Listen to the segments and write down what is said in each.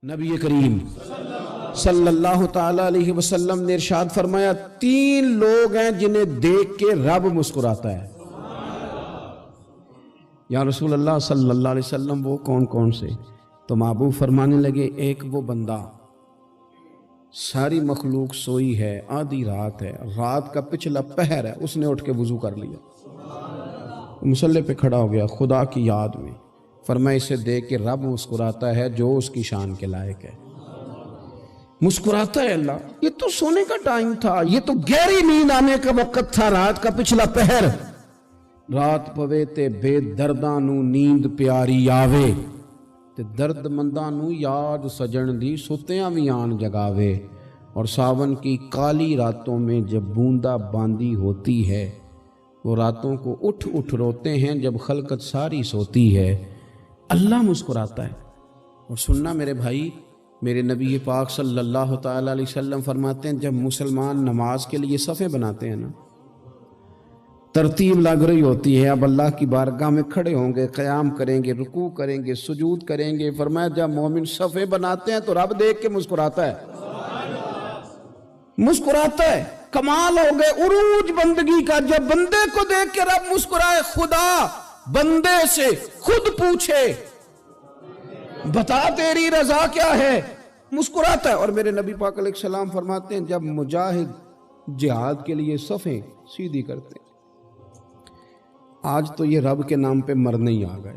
نبی کریم صلی اللہ تعالی علیہ وسلم نے ارشاد فرمایا 3 لوگ ہیں جنہیں دیکھ کے رب مسکراتا ہے۔ یا رسول اللہ صلی اللہ علیہ وسلم وہ کون کون سے؟ تو محبوب فرمانے لگے ایک وہ بندہ ساری مخلوق سوئی ہے، آدھی رات ہے، رات کا پچھلا پہر ہے، اس نے اٹھ کے وضو کر لیا، مصلی پہ کھڑا ہو گیا خدا کی یاد میں، فرمایا اسے دیکھ کے رب مسکراتا ہے جو اس کی شان کے لائق ہے۔ مسکراتا ہے اللہ۔ یہ تو سونے کا ٹائم تھا، یہ تو گہری نیند آنے کا وقت تھا، رات کا پچھلا پہر۔ رات پوے تے بے درداں نو نیند پیاری آوے تے درد منداں نو یاد سجن دی ستیاں وی آن جگاوے، اور ساون کی کالی راتوں میں جب بوندا باندی ہوتی ہے، وہ راتوں کو اٹھ اٹھ روتے ہیں جب خلقت ساری سوتی ہے، اللہ مسکراتا ہے۔ اور سننا میرے بھائی، میرے نبی پاک صلی اللہ تعالی علیہ وسلم فرماتے ہیں جب مسلمان نماز کے لیے صفیں بناتے ہیں نا، ترتیب لگ رہی ہوتی ہے، اب اللہ کی بارگاہ میں کھڑے ہوں گے، قیام کریں گے، رکوع کریں گے، سجود کریں گے، فرمایا جب مومن صفیں بناتے ہیں تو رب دیکھ کے مسکراتا ہے، مسکراتا ہے۔ کمال ہو گئے عروج بندگی کا، جب بندے کو دیکھ کے رب مسکرائے، خدا بندے سے خود پوچھے بتا تیری رضا کیا ہے، مسکراتا ہے۔ اور میرے نبی پاک علیہ السلام فرماتے ہیں جب مجاہد جہاد کے لیے صفیں سیدھی کرتے ہیں، آج تو یہ رب کے نام پہ مرنے ہی آ گئے،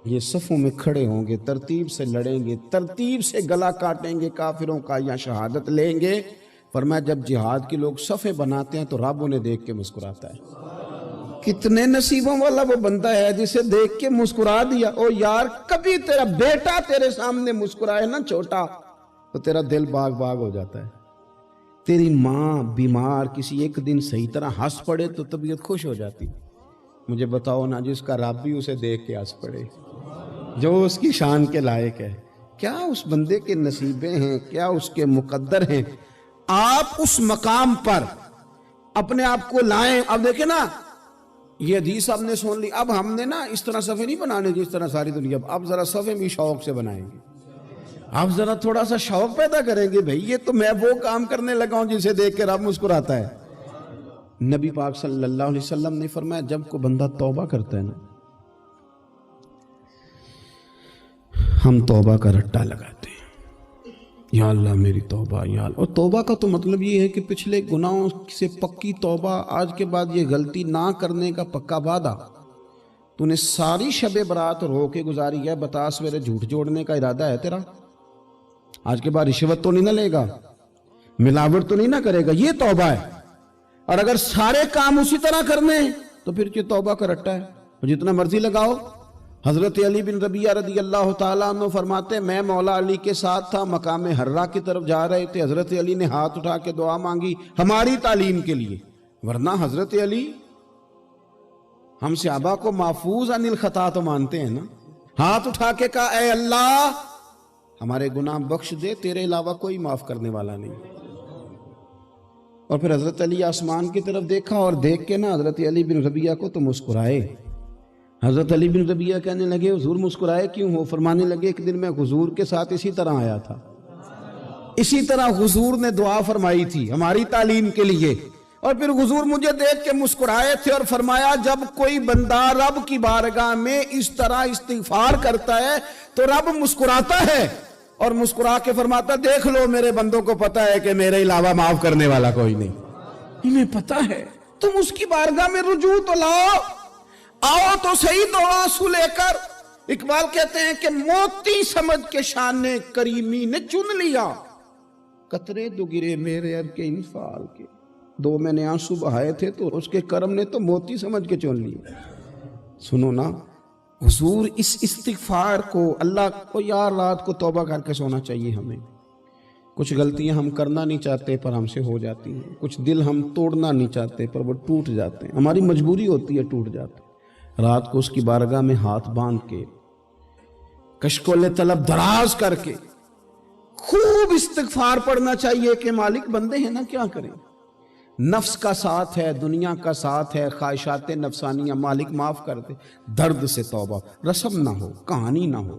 یہ صفوں میں کھڑے ہوں گے، ترتیب سے لڑیں گے، ترتیب سے گلا کاٹیں گے کافروں کا یا شہادت لیں گے۔ فرمایا جب جہاد کے لوگ صفیں بناتے ہیں تو رب انہیں دیکھ کے مسکراتا ہے۔ کتنے نصیبوں والا وہ بندہ ہے جسے دیکھ کے مسکرا دیا۔ او یار کبھی تیرا بیٹا تیرے سامنے مسکرائے نا چھوٹا تو تیرا دل باغ باغ ہو جاتا ہے۔ تیری ماں بیمار کسی ایک دن صحیح طرح ہنس پڑے تو طبیعت خوش ہو جاتی۔ مجھے بتاؤ نا جس کا رب بھی اسے دیکھ کے ہنس پڑے، جو اس کی شان کے لائق ہے، کیا اس بندے کے نصیبیں ہیں، کیا اس کے مقدر ہیں۔ آپ اس مقام پر اپنے آپ کو لائیں۔ اب دیکھیں نا، یہ حدیث آپ نے سن لی، اب ہم نے نا اس طرح صفحے نہیں بنانے جس طرح ساری دنیا، اب ذرا صفحے بھی شوق سے بنائیں گے، اب ذرا تھوڑا سا شوق پیدا کریں گے، بھئی یہ تو میں وہ کام کرنے لگا ہوں جسے دیکھ کے رب مسکراتا ہے۔ نبی پاک صلی اللہ علیہ وسلم نے فرمایا جب کوئی بندہ توبہ کرتا ہے نا، ہم توبہ کا رٹا لگاتے ہیں، یا اللہ میری توبہ یا اللہ۔ اور توبہ کا تو مطلب یہ ہے کہ پچھلے گناہوں سے پکی توبہ، آج کے بعد یہ غلطی نہ کرنے کا پکا وعدہ۔ تو نے ساری شب برات رو کے گزاری ہے، بتا سویرے جھوٹ جوڑنے کا ارادہ ہے تیرا، آج کے بعد رشوت تو نہیں نہ لے گا، ملاوٹ تو نہیں نہ کرے گا، یہ توبہ ہے۔ اور اگر سارے کام اسی طرح کرنے تو پھر یہ توبہ کا رٹا ہے، جتنا مرضی لگاؤ۔ حضرت علی بن ربیعہ رضی اللہ تعالیٰ عنہ فرماتے میں مولا علی کے ساتھ تھا، مقام حرہ کی طرف جا رہے تھے، حضرت علی نے ہاتھ اٹھا کے دعا مانگی ہماری تعلیم کے لیے، ورنہ حضرت علی ہم صحابہ کو محفوظ عن الخطا تو مانتے ہیں نا۔ ہاتھ اٹھا کے کہا اے اللہ ہمارے گناہ بخش دے، تیرے علاوہ کوئی معاف کرنے والا نہیں۔ اور پھر حضرت علی آسمان کی طرف دیکھا اور دیکھ کے نا حضرت علی بن ربیعہ کو تو مسکرائے۔ حضرت علی بن ربیعہ کہنے لگے حضور مسکرائے کیوں ہو؟ فرمانے لگے ایک دن میں حضور کے ساتھ اسی طرح آیا تھا، اسی طرح حضور نے دعا فرمائی تھی ہماری تعلیم کے لیے، اور پھر حضور مجھے دیکھ کے مسکرائے تھے اور فرمایا جب کوئی بندہ رب کی بارگاہ میں اس طرح استغفار کرتا ہے تو رب مسکراتا ہے، اور مسکرا کے فرماتا دیکھ لو میرے بندوں کو پتا ہے کہ میرے علاوہ معاف کرنے والا کوئی نہیں، انہیں پتا ہے، تم اس کی بارگاہ میں رجوع تو لاؤ، آؤ تو صحیح دو آنسو لے کر۔ اقبال کہتے ہیں کہ موتی سمجھ کے شان کریمی نے چن لیا، قطرے دو گرے میرے ار کے انفال کے، دو میں نے آنسو بہائے تھے تو اس کے کرم نے تو موتی سمجھ کے چن لیا۔ سنو نا حضور اس استغفار کو، اللہ کو یار رات کو توبہ کر کے سونا چاہیے ہمیں۔ کچھ غلطیاں ہم کرنا نہیں چاہتے پر ہم سے ہو جاتی ہیں، کچھ دل ہم توڑنا نہیں چاہتے پر وہ ٹوٹ جاتے ہیں، ہماری مجبوری ہوتی ہے ٹوٹ جاتے ہیں۔ رات کو اس کی بارگاہ میں ہاتھ باندھ کے کشکول طلب دراز کر کے خوب استغفار پڑھنا چاہیے کہ مالک بندے ہیں نا کیا کریں، نفس کا ساتھ ہے، دنیا کا ساتھ ہے، خواہشات نفسانیہ، مالک معاف کر دے، درد سے توبہ، رسم نہ ہو، کہانی نہ ہو،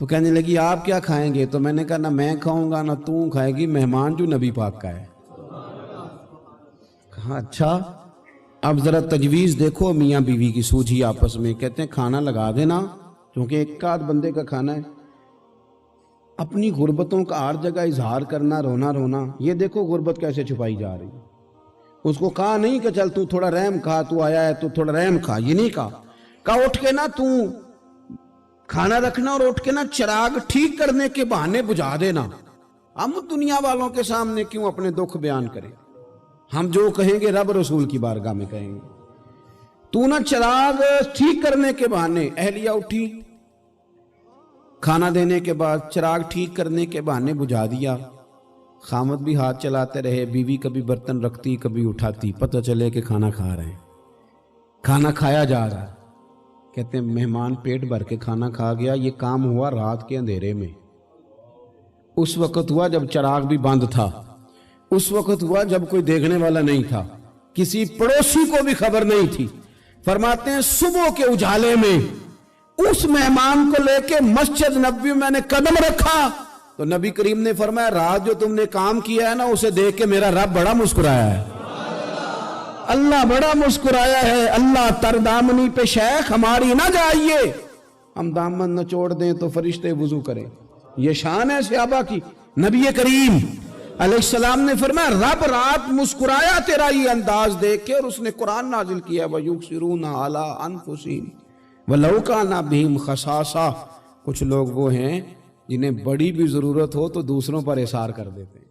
تو کہنے لگی آپ کیا کھائیں گے؟ تو میں نے کہا نہ میں کھاؤں گا نہ تو کھائے گی، مہمان جو نبی پاک کا ہے۔ کہا اچھا، اب ذرا تجویز دیکھو میاں بیوی کی سوجھی آپس میں۔ کہتے ہیں کھانا لگا دینا، کیونکہ ایک آدھ بندے کا کھانا ہے۔ اپنی غربتوں کا ہر جگہ اظہار کرنا، رونا رونا، یہ دیکھو غربت کیسے چھپائی جا رہی ہے۔ اس کو کہا نہیں کہ چل تو تھوڑا رحم کھا، تو آیا ہے تو تھوڑا رحم کھا، یہ نہیں کہا اٹھ کے نا تو کھانا رکھنا اور اٹھ کے نا چراغ ٹھیک کرنے کے بہانے بجھا دینا۔ ہم دنیا والوں کے سامنے کیوں اپنے دکھ بیان کریں؟ ہم جو کہیں گے رب رسول کی بارگاہ میں کہیں گے۔ تو نا چراغ ٹھیک کرنے کے بہانے، اہلیہ اٹھی، کھانا دینے کے بعد چراغ ٹھیک کرنے کے بہانے بجھا دیا۔ خامد بھی ہاتھ چلاتے رہے، بیوی کبھی برتن رکھتی کبھی اٹھاتی، پتہ چلے کہ کھانا کھا رہے ہیں، کھانا کھایا جا رہا ہے۔ کہتے ہیں مہمان پیٹ بھر کے کھانا کھا گیا۔ یہ کام ہوا رات کے اندھیرے میں، اس وقت ہوا جب چراغ بھی بند تھا، اس وقت ہوا جب کوئی دیکھنے والا نہیں تھا، کسی پڑوسی کو بھی خبر نہیں تھی۔ فرماتے ہیں صبح کے اجالے میں اس مہمان کو لے کے مسجد نبوی میں نے قدم رکھا تو نبی کریم نے فرمایا رات جو تم نے کام کیا ہے نا اسے دیکھ کے میرا رب بڑا مسکرایا ہے، اللہ بڑا مسکرایا ہے۔ اللہ تر دامنی پہ شیخ ہماری نہ جائیے، ہم دامن نہ چھوڑ دیں تو فرشتے وضو کریں۔ یہ شان ہے صحابہ کی۔ نبی کریم علیہ السلام نے فرمایا رب رات مسکرایا تیرا یہ انداز دیکھ کے، اور اس نے قرآن نازل کیا وَيُبْصِرُونَ عَلَىٰ أَنفُسِهِمْ وَلَوْ كَانَ بِهِمْ خَصَاصَةٌ۔ کچھ لوگ وہ ہیں جنہیں بڑی بھی ضرورت ہو تو دوسروں پر اثار کر دیتے ہیں۔